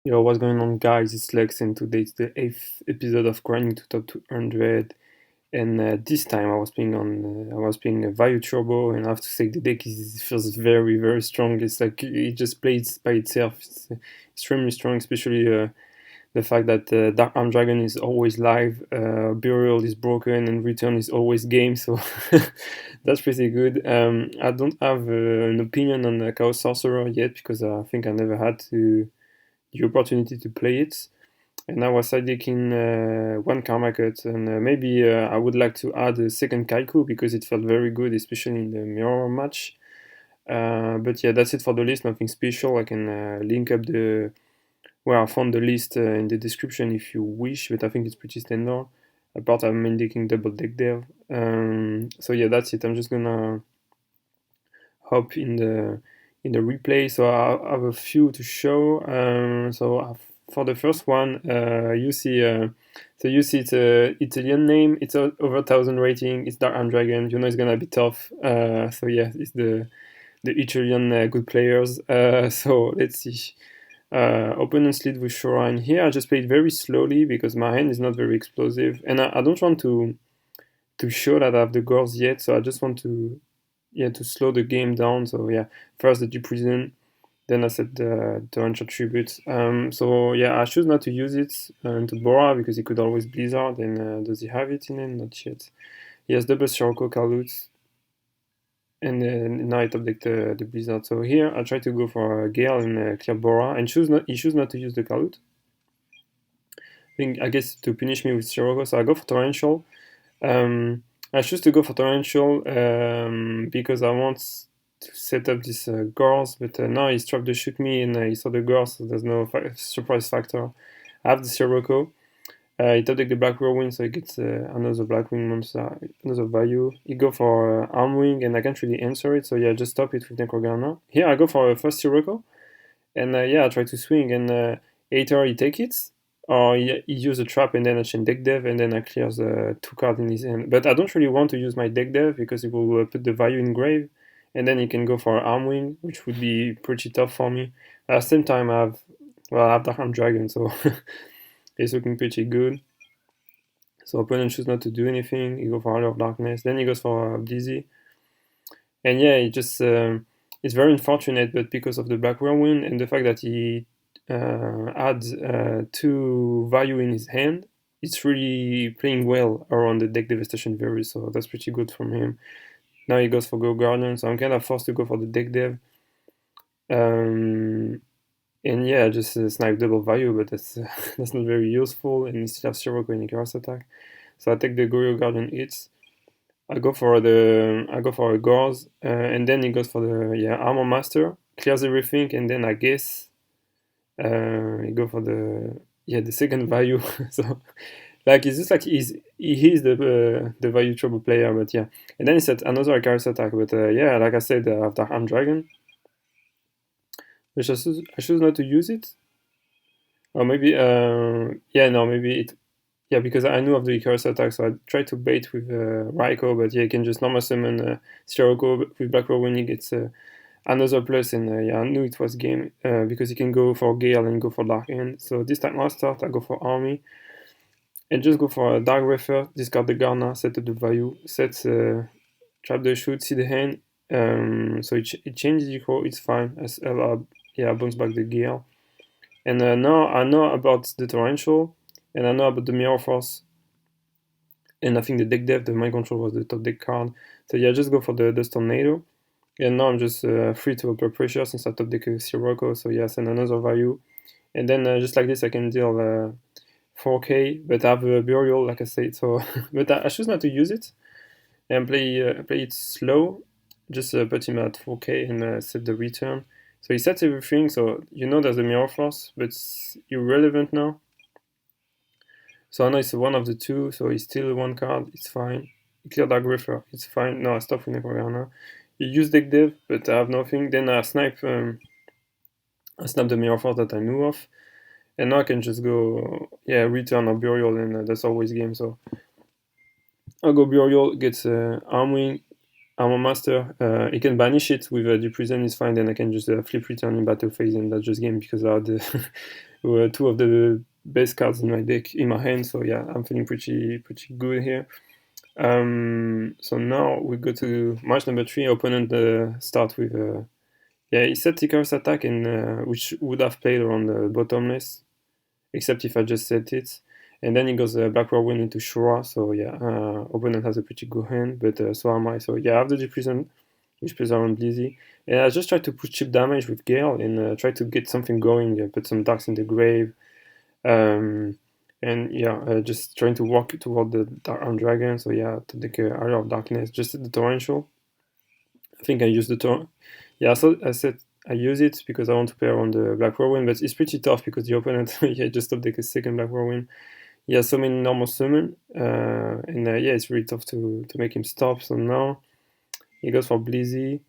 Yo, what's going on, guys? It's Lex, and today it's the 8th episode of Grinding to Top 200. And this time I was playing a Vayu Turbo, and I have to say the deck feels very, very strong. It's like it just plays by itself. It's extremely strong, especially the fact that Dark Arm Dragon is always live, Burial is broken, and Return is always game. So that's pretty good. I don't have an opinion on the Chaos Sorcerer yet because I think I never had the opportunity to play it. And I was sidecking one Karma Cut, and maybe I would like to add a second Kaiku because it felt very good, especially in the mirror match. But yeah, that's it for the list, nothing special. I can link up I found the list in the description if you wish, but I think it's pretty standard. Apart, I'm main decking double deck dev. So yeah, that's it. I'm just gonna hop in the replay. So I have a few to show. For the first one, you see it's a Italian name. It's over 1,000 rating. It's Dark Hand Dragon. You know it's gonna be tough. So yeah, it's the Italian good players. So let's see. Opponents lead with Shoreline here. I just played very slowly because my hand is not very explosive, and I don't want to show that I have the goals yet. So I just want to slow the game down. So yeah, first the Deep Prison, then I set the torrential tribute. So yeah, I choose not to use it into Bora because he could always Blizzard. And does he have it in him? Not yet. He has double Sirocco Kalut, and then now I top deck the Blizzard. So here I try to go for Gale and clear Bora, and he choose not to use the Kalut. I guess to punish me with Sirocco, so I go for torrential. I choose to go for torrential because I want to set up this Gors, but now he's trapped to shoot me and he saw the Gors, so there's no surprise factor. I have the Sirocco. He top deck the Black Whirlwind, so he gets another BlackWing monster, another Vayu. He go for Arm Wing, and I can't really answer it, so yeah, just stop it with Necrogana. Here I go for a first Sirocco, and yeah, I try to swing, and either he take it, or he use a trap, and then I chain deck dev, and then I clear the two cards in his hand. But I don't really want to use my deck dev because it will put the value in grave, and then he can go for Arm Wing, which would be pretty tough for me. At the same time, I have Dark Arm Dragon, so it's looking pretty good. So opponent choose not to do anything. He go for Hollow of Darkness, then he goes for Dizzy, and yeah, it just it's very unfortunate, but because of the Black Whirlwind and the fact that he adds two value in his hand, it's really playing well around the deck devastation very, so that's pretty good from him. Now he goes for Go Guardian, so I'm kind of forced to go for the deck dev. And yeah, just snipe double value, but that's that's not very useful, and he still have zero in Icarus attack. So I take the Go Guardian hits. I go for a Gauze, and then he goes for the Armor Master, clears everything, and then I guess he go for the second value. So like it's just like he's the value trouble player, but yeah. And then he said another Icarus attack, but yeah, like I said, after Arm Dragon, which I choose not to use it, or maybe yeah, no, maybe it. Yeah, because I knew of the Icarus attack, so I tried to bait with Raiko, but yeah, he can just normal summon Sirocco with Black when he gets another plus, and yeah, I knew it was game because he can go for Gale and go for Dark End. So this time I start, I go for Army, and just go for a Dark Refer, discard the Garna, set up the value, set trap the shoot, see the hand, so it changes the equal, it's fine, yeah, bounce back the Gale. And now I know about the Torrential, and I know about the Mirror Force, and I think the deck dev, the Mind Control was the top deck card. So yeah, just go for the Tornado. And now I'm just free to apply pressure since I top deck a Sirocco, so yeah, send another value. And then just like this I can deal 4k, but I have a Burial, like I said, so but I choose not to use it and play it slow, just put him at 4k and set the return. So he sets everything, so you know there's a Mirror Force, but it's irrelevant now. So I know it's one of the two, so he's still one card, it's fine. Clear Dark Refer, it's fine. No, I stop with Necrogana. You use deck dev, but I have nothing. Then I snipe the Mirror Force that I knew of. And now I can just go, yeah, Return or Burial, and that's always game. So I'll go Burial, gets Arm Wing, Armor Master. He can banish it with Deep Prison, it's fine. Then I can just flip Return in battle phase, and that's just game because I had two of the best cards in my deck in my hand. So yeah, I'm feeling pretty good here. So now we go to match number 3. Opponent start with yeah, he set Icarus attack, and which would have played around the bottomless, except if I just set it. And then he goes BlackWing into Shura. So yeah, opponent has a pretty good hand, but so am I. So yeah, I have the Deep Prison, which plays around Blizzy. And I just try to push cheap damage with Gale and try to get something going, put some darks in the grave. Um, and yeah, just trying to walk toward the Dark Arm Dragon. So yeah, to take Area of Darkness, just the Torrential. I think I use the Torrent. Yeah, so I said I use it because I want to play around the Black Whirlwind, but it's pretty tough because the opponent, yeah, just top deck a second Black Whirlwind. He has so many normal summon, and yeah, it's really tough to make him stop. So now he goes for Blizzy,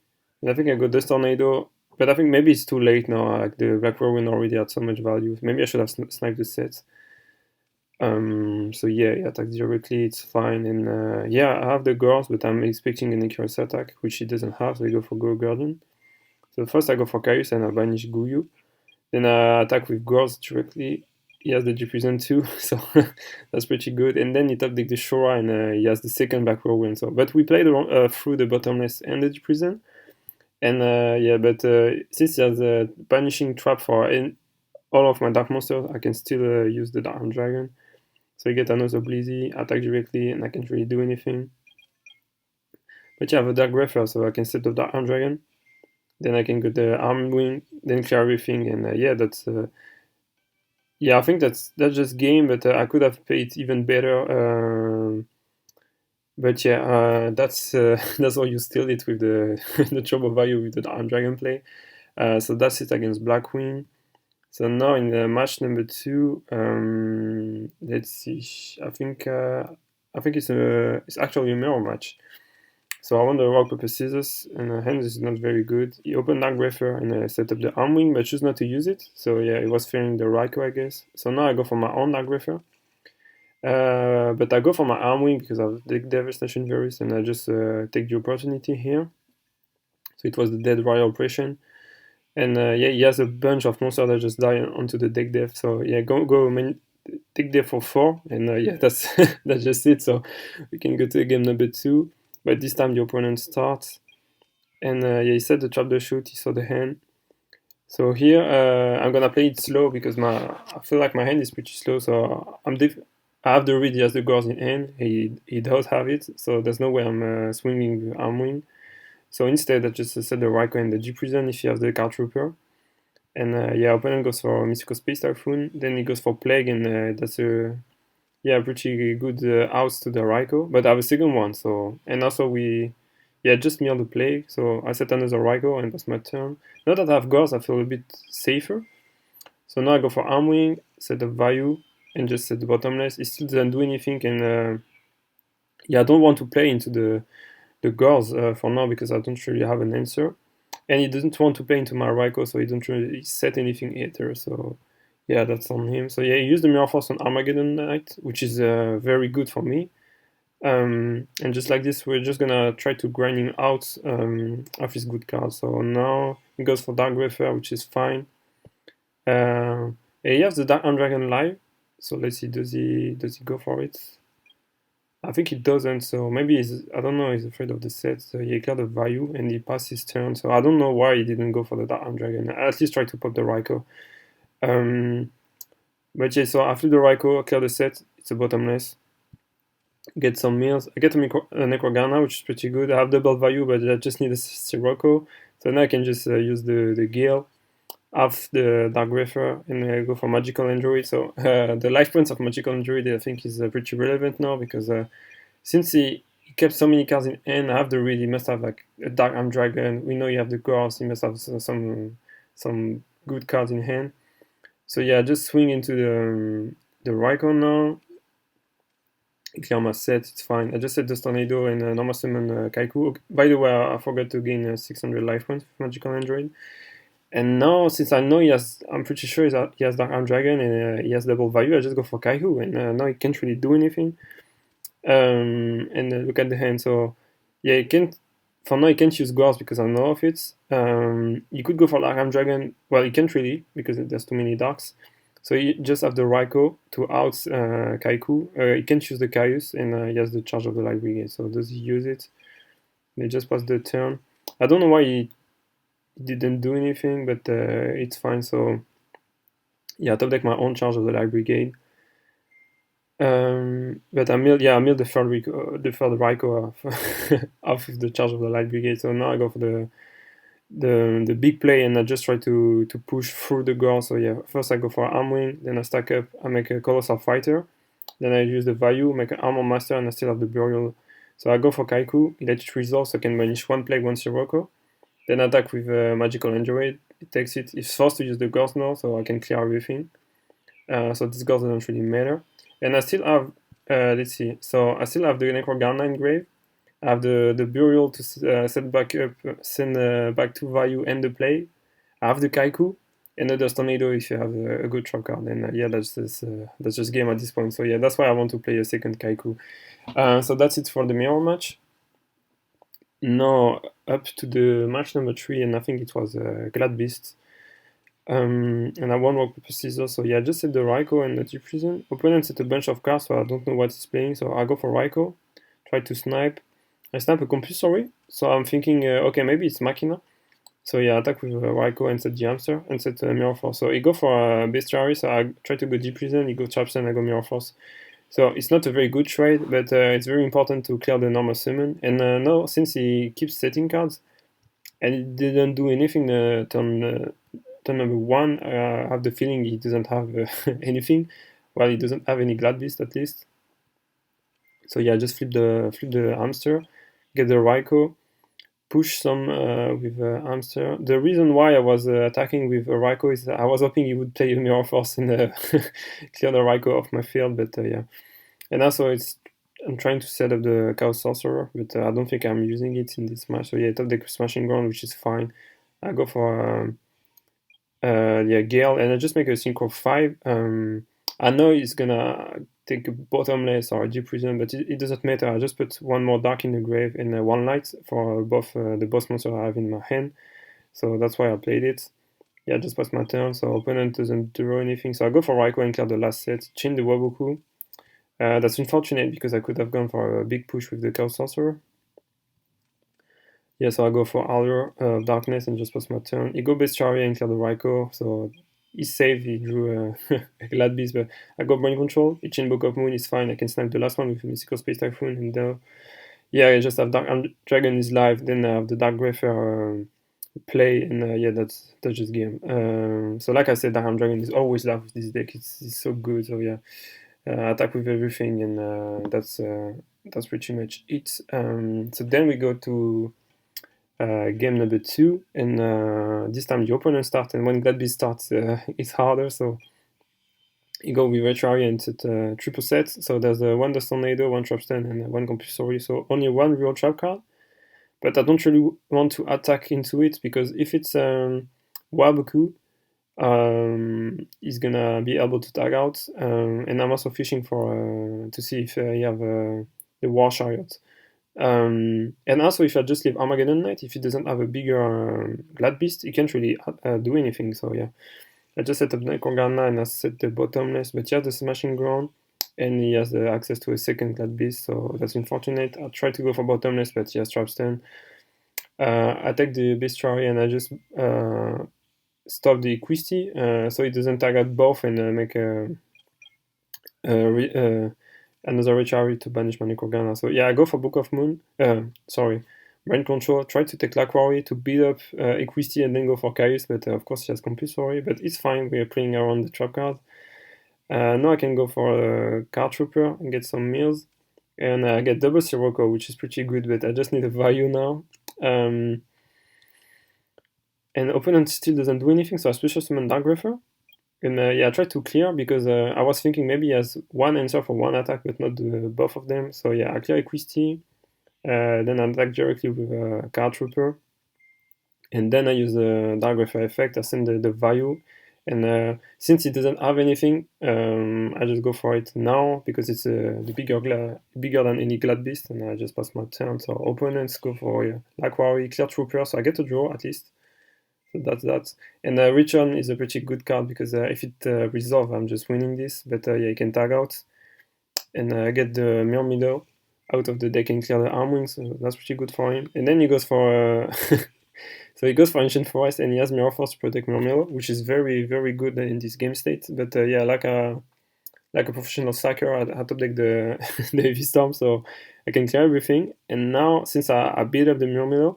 and I think I got Dust Tornado, but I think maybe it's too late now. Like the Black Whirlwind already had so much value. Maybe I should have sniped the set. So yeah, he attacks directly, it's fine, and yeah, I have the Gors, but I'm expecting an Icarus attack, which he doesn't have, so I go for Go Guardian. So first I go for Caius and I banish Guyu. Then I attack with Gors directly. He has the G-Prison too, so that's pretty good. And then he top deck the Shora, and he has the second back row win. So, but we played through the bottomless and the G-Prison. And yeah, but since he has a banishing trap for all of my dark monsters, I can still use the Dark Dragon. So I get another Blizzy, attack directly, and I can't really do anything. But yeah, I have a Dark Greffer, so I can set up Dark Dragon. Then I can go the Arm Wing, then clear everything, and yeah, that's yeah, I think that's just game, but I could have played even better. But yeah, that's how you steal it with the the Turbo Vayu with the Arm Dragon play. So that's it against BlackWing. So now in the match number 2, let's see. I think it's actually a mirror match. So I won the rock paper scissors, and hand is not very good. He opened Dark Greffer and set up the arm wing, but choose not to use it. So yeah, it was failing the Raikou, I guess. So now I go for my own Dark Greffer. But I go for my arm wing because of the Devastation Virus, and I just take the opportunity here. So it was the Dead Royal Oppression. And yeah, he has a bunch of monsters that just die onto the deck dev. So yeah, take dev for 4, and yeah, that's that's just it. So we can go to game number 2, but this time the opponent starts, and yeah, he set the trap the shoot. He saw the hand. So here I'm gonna play it slow because I feel like my hand is pretty slow. So I have the read. He has the Gors in hand. He does have it. So there's no way I'm swinging the arm wing. So instead, I just set the Raikou and the G-Prison if he has the Card Trooper. And yeah, opponent goes for Mystical Space Typhoon. Then he goes for Plague, and that's a yeah pretty good outs to the Raikou. But I have a second one, so and also yeah, just me on the Plague. So I set another Raikou, and that's my turn. Now that I have Gors, I feel a bit safer. So now I go for Arm Wing, set up Vayu, and just set the bottomless. It still doesn't do anything, and yeah, I don't want to play into the Gors for now because I don't really have an answer. And he doesn't want to play into my Raikou, so he don't really set anything either. So yeah, that's on him. So yeah, he used the Mirror Force on Armageddon Knight, which is very good for me. And just like this, we're just gonna try to grind him out of his good cards. So now he goes for Dark Greffer, which is fine. He has the Dark Dragon live. So let's see, does he go for it? I think he doesn't, so maybe I don't know, he's afraid of the set. So he cleared the Vayu and he passed his turn. So I don't know why he didn't go for the Dark Dragon. I at least try to pop the Raikou. But yeah, so after the Raikou, I clear the set. It's a bottomless. Get some meals. I get a Necrogana, which is pretty good. I have double Vayu, but I just need a Sirocco. So now I can just use the Gale. Have the Dark Greffer and go for Magical Android. So the life points of Magical Android I think is pretty relevant now because since he kept so many cards in hand, I have the read. He must have like a Dark Arm Dragon. We know you have the Gors. He must have some good cards in hand. So yeah, just swing into the Raikou now. Clear my set, it's fine. I just set the Tornado and normal summon Kaiku. By the way, I forgot to gain 600 life points with Magical Android. And now, since I know I'm pretty sure he has Dark Arm Dragon and he has double Vayu, I just go for Kaihu, and now he can't really do anything. And look at the hand, so yeah, for now he can't use Gors because I know of it. You could go for Dark Arm Dragon, well, he can't really, because there's too many Darks. So he just have the Raiko to out Kaiku. He can choose the Caius, and he has the charge of the Light Brigade. So does he use it? They just pass the turn. I don't know why he didn't do anything, but it's fine. So yeah, top deck my own charge of the Light Brigade. But I milled the third Raiko off of the charge of the Light Brigade. So now I go for the big play, and I just try to push through the gore. So yeah, first I go for Arm Wing, then I stack up, I make a Colossal Fighter, then I use the Vayu, make an Armor Master, and I still have the Burial. So I go for Kaiku, let it resolve, so I can banish one Plague, one Sirocco. Then attack with Magical Android, it takes it, it's forced to use the Ghost now, so I can clear everything. So this Ghost doesn't really matter. And I still have, let's see, so I still have the Necrogarna in grave. I have the Burial to send back to Vayu and the play. I have the Kaiku, and the Tornado if you have a good trap card. And yeah, that's just game at this point. So yeah, that's why I want to play a second Kaiku. So that's it for the mirror match. Now up to the match number 3, and I think it was Glad Beast. And I won rock paper scissors. So yeah, I just set the Raiko and the Deep Prison. Opponent set a bunch of cards, so I don't know what he's playing. So I go for Raiko, try to snipe. I snap a compulsory, so I'm thinking, okay, maybe it's Machina. So yeah, attack with Raiko and set the hamster and set Mirror Force. So he go for Bestiary, so I try to go Deep Prison, he go Trapstone, I go Mirror Force. So it's not a very good trade, but it's very important to clear the normal summon. And now, since he keeps setting cards, and he didn't do anything turn number 1, I have the feeling he doesn't have anything. Well, he doesn't have any Glad Beast at least. So yeah, just flip the hamster, get the Raiko, push some with hamster. The reason why I was attacking with Raiko is I was hoping he would play the Mirror Force and clear the Raiko off my field, but yeah. And also I'm trying to set up the Chaos Sorcerer, but I don't think I'm using it in this match. So yeah, top deck Smashing Ground, which is fine. I go for Gale, and I just make a Synchro 5. I know he's gonna take a Bottomless or a Deep Prison, but it doesn't matter. I just put one more Dark in the grave and one Light for both the boss monster I have in my hand. So that's why I played it. Yeah, just pass my turn, so opponent doesn't draw anything. So I go for Raiko and clear the last set, chain the Waboku. That's unfortunate because I could have gone for a big push with the Chaos Sorcerer. Yeah, so I go for Allure of Darkness and just pass my turn. He go Bestiary and clear the Raiko, so he's safe, he drew a Glad Beast, but I go Brain Control, he chain Book of Moon, is fine, I can snipe the last one with Mystical Space Typhoon, and yeah, I just have Dark Dragon is live, then I have the Dark Greyfair play, and yeah, that's just game. So like I said, Dark Dragon is always live with this deck, it's so good, so yeah. Attack with everything, and that's pretty much it. So then we go to game number 2, and this time the opponent starts, and when Glad Beast starts, it's harder. So you go with Retrary and set triple set. So there's one Dust Tornado, one Trapstone, and one Compulsory. So only one real trap card. But I don't really want to attack into it because if it's Waboku, he's gonna be able to tag out, and I'm also fishing for to see if you have the War Chariot. And also, if I just leave Armageddon Knight, if he doesn't have a bigger Glad Beast, he can't really do anything. So yeah, I just set up Necrogarna and I set the Bottomless, but he has the Smashing Ground, and he has the access to a second Glad Beast, so that's unfortunate. I tried to go for Bottomless, but he has Trapstone. I take the Bestiary and I just stop the Equisty, so it doesn't tag out both and make another Retrary to banish my Necrogarna. So yeah, I go for Book of Moon. Brain Control. Try to take Laquari to beat up Equisty and then go for Caius, but of course he has Compulsory, but it's fine. We are playing around the trap card. Now I can go for a Card Trooper and get some meals. And I get double Sirocco, which is pretty good, but I just need a Vayu now. And opponent still doesn't do anything, so I special summon Dark Greyfair. And yeah, I tried to clear because I was thinking maybe he has one answer for one attack, but not both of them. So yeah, I clear Equisty, then I attack directly with a Card Trooper. And then I use the Dark Greyfair effect, I send the Vayu. And since it doesn't have anything, I just go for it now because it's bigger than any Glad Beast, and I just pass my turn. So opponents go for Laquari, clear Trooper, so I get a draw at least. So that's that. And return is a pretty good card because if it resolve, I'm just winning this. But yeah, you can tag out and get the Myrmidon out of the deck and clear the Armwing, so that's pretty good for him. And then he goes for so he goes for Ancient Forest and he has Mirror Force to protect Myrmidon, which is very, very good in this game state. But yeah, like a professional sacker, I top deck the the Heavy Storm, so I can clear everything. And now, since I beat up the Myrmidon,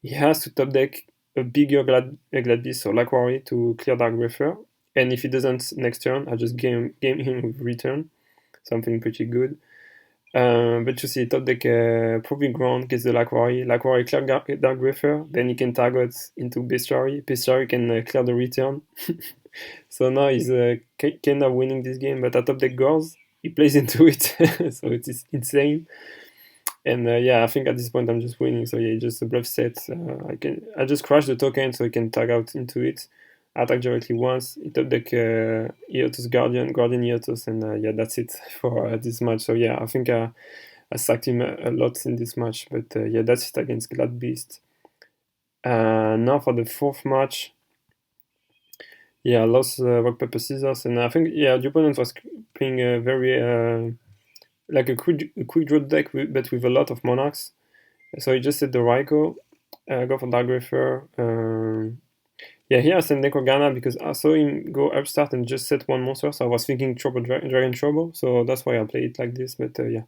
he has to top deck a bigger Glad Beast, so like Worry, to clear Dark Reefer. And if he doesn't next turn, I just game him with return, something pretty good. But you see, top deck Proving Ground gets the Like Worry clear Dark Reefer, then he can target into Bestiary. Bestiary can clear the return. So now he's kind of winning this game, but at top deck Gors, he plays into it, so it's insane. And yeah, I think at this point I'm just winning. So yeah, just a bluff set. I just crash the token so he can tag out into it. Attack directly once. He top deck Eotos Guardian Eotos, and yeah, that's it for this match. So yeah, I think I sacked him a lot in this match, but yeah, that's it against Glad Beast. Now for the fourth match. Yeah, I lost rock paper scissors, and I think yeah the opponent was playing a very like a quick draw deck, but with a lot of monarchs. So he just set the Raikou, go for Dark Reefer. Yeah, here I sent Necrogana because I saw him go upstart and just set one monster, so I was thinking Dragon Trouble, so that's why I played it like this. But yeah,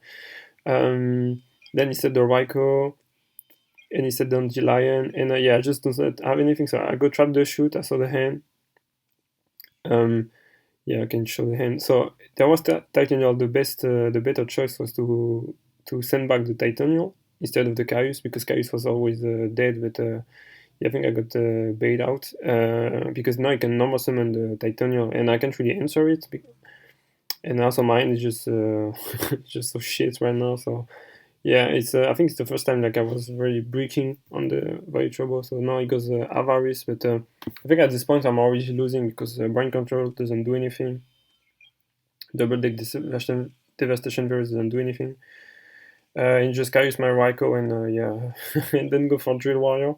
then he set the Raikou, and he set down the Lion, and yeah, I just don't have anything, so I go trap the shoot. I saw the hand. Yeah, I can show the hand. So there was Titanial. The better choice was to send back the Titanial instead of the Caius because Caius was always dead. But yeah, I think I got bait out because now I can normal summon the Titanial and I can't really answer it. And also mine is just just so shit right now. So yeah, it's I think it's the first time like I was really breaking on the Vayu Turbo. So now it goes Avarice, but I think at this point I'm already losing because Brain Control doesn't do anything. Double deck Devastation Virus doesn't do anything. And just Caius my Raikou and yeah, and then go for Drill Warrior.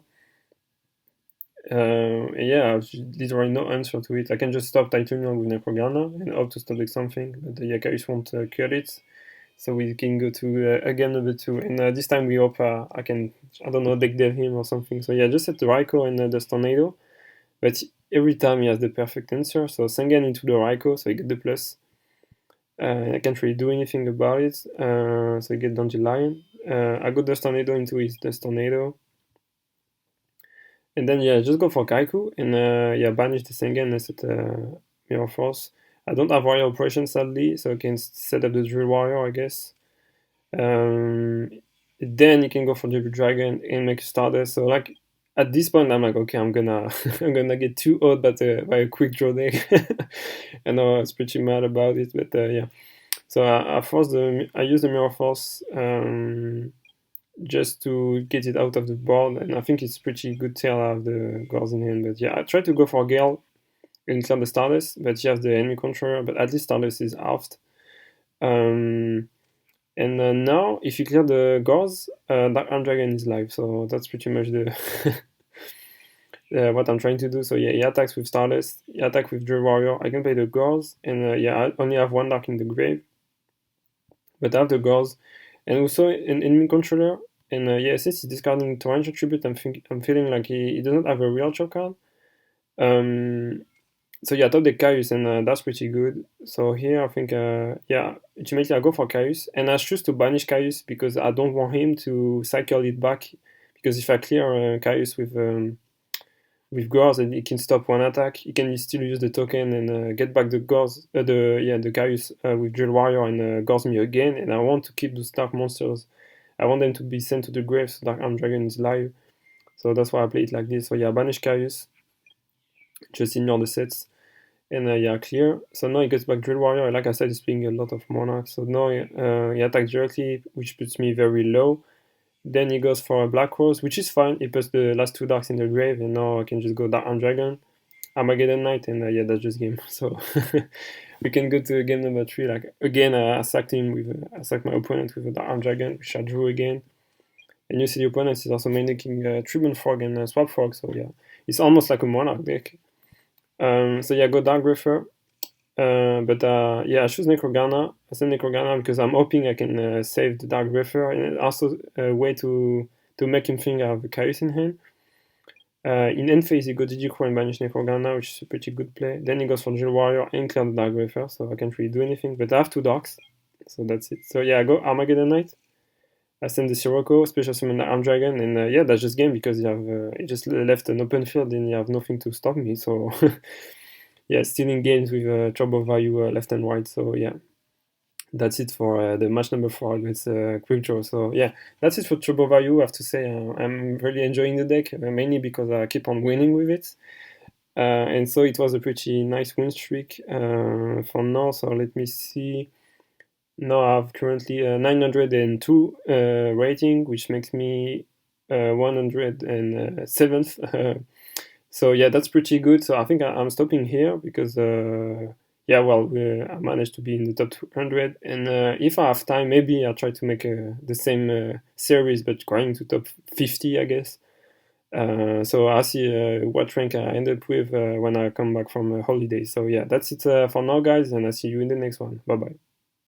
Yeah, literally no answer to it. I can just stop Titanium with Necrogana and hope to stop like something, but yeah, Caius won't cut it. So we can go to again number 2, and this time we hope I can, I don't know, deck dev him or something. So yeah, just set the Raikou and the Tornado, but every time he has the perfect answer. So Sengen into the Raikou, so he get the plus. I can't really do anything about it, so I get Dandelion. I got Dust Tornado into his Dust Tornado. And then yeah, just go for Kaiku and yeah, banish the Sengen and set Mirror Force. I don't have Warrior Operation sadly, so I can set up the Drill Warrior, I guess. Then you can go for Devil Dragon and make a Stardust. So like at this point, I'm like, okay, I'm gonna I'm gonna get too old by a quick draw deck. I know I was pretty mad about it, but yeah. So I use the Mirror Force just to get it out of the board, and I think it's pretty good till I have the Gors in hand. But yeah, I tried to go for Gale and clear the Stardust, but you have the enemy controller, but at least Stardust is halved. And now, if you clear the Gors, Dark Arm Dragon is live, so that's pretty much the what I'm trying to do. So yeah, he attacks with Stardust, he attacks with Drill Warrior, I can play the Gors, and yeah, I only have one Dark in the grave, but I have the Gors, and also an enemy controller, and yeah, since he's discarding Torrential Tribute, I'm feeling like he doesn't have a real chop card. So yeah, I top the Caius, and that's pretty good. So here I think, yeah, ultimately I go for Caius, and I choose to banish Caius because I don't want him to cycle it back, because if I clear Caius with Gors and he can stop one attack, he can still use the token and get back the Gors, the Caius with Drill Warrior and Gors me again, and I want to keep those dark monsters. I want them to be sent to the grave so Dark Arm Dragon is live. So that's why I play it like this. So yeah, banish Caius, just ignore the sets. And yeah, clear. So now he gets back Drill Warrior. Like I said, he's playing a lot of Monarchs. So now he attacks directly, which puts me very low. Then he goes for a Black Rose, which is fine. He puts the last 2 darks in the grave, and now I can just go Dark Arm Dragon, Armageddon Knight, and yeah, that's just game. So we can go to game number 3. Like again, I sacked my opponent with a Dark Arm Dragon, which I drew again. And you see the opponent is also making Tribune Frog and Swap Frog. So yeah, it's almost like a monarch deck. So yeah, go Dark Griffer. But yeah, I choose Necrogana. I said Necrogana because I'm hoping I can save the Dark Griffer, and also a way to make him think I have a Chaos in hand. In end phase, he goes Digicro and banish Necrogana, which is a pretty good play. Then he goes for Drill Warrior and clear the Dark Griffer, so I can't really do anything. But I have 2 Darks, so that's it. So yeah, I go Armageddon Knight. I send the Sirocco, special summon the Arm Dragon, and yeah, that's just game because you just left an open field and you have nothing to stop me. So yeah, stealing games with Turbo Vayu left and right. So yeah, that's it for the match number 4 with QuickDraw. So yeah, that's it for Turbo Vayu. I have to say I'm really enjoying the deck, mainly because I keep on winning with it. And so it was a pretty nice win streak for now. So let me see. Now I have currently 902 rating, which makes me 107th. So yeah, that's pretty good. So I think I'm stopping here because yeah, well, I managed to be in the top 200, and if I have time, maybe I'll try to make the same series, but going to top 50, I guess. So I'll see what rank I end up with when I come back from holiday. So yeah, that's it for now, guys, and I'll see you in the next one. Bye bye.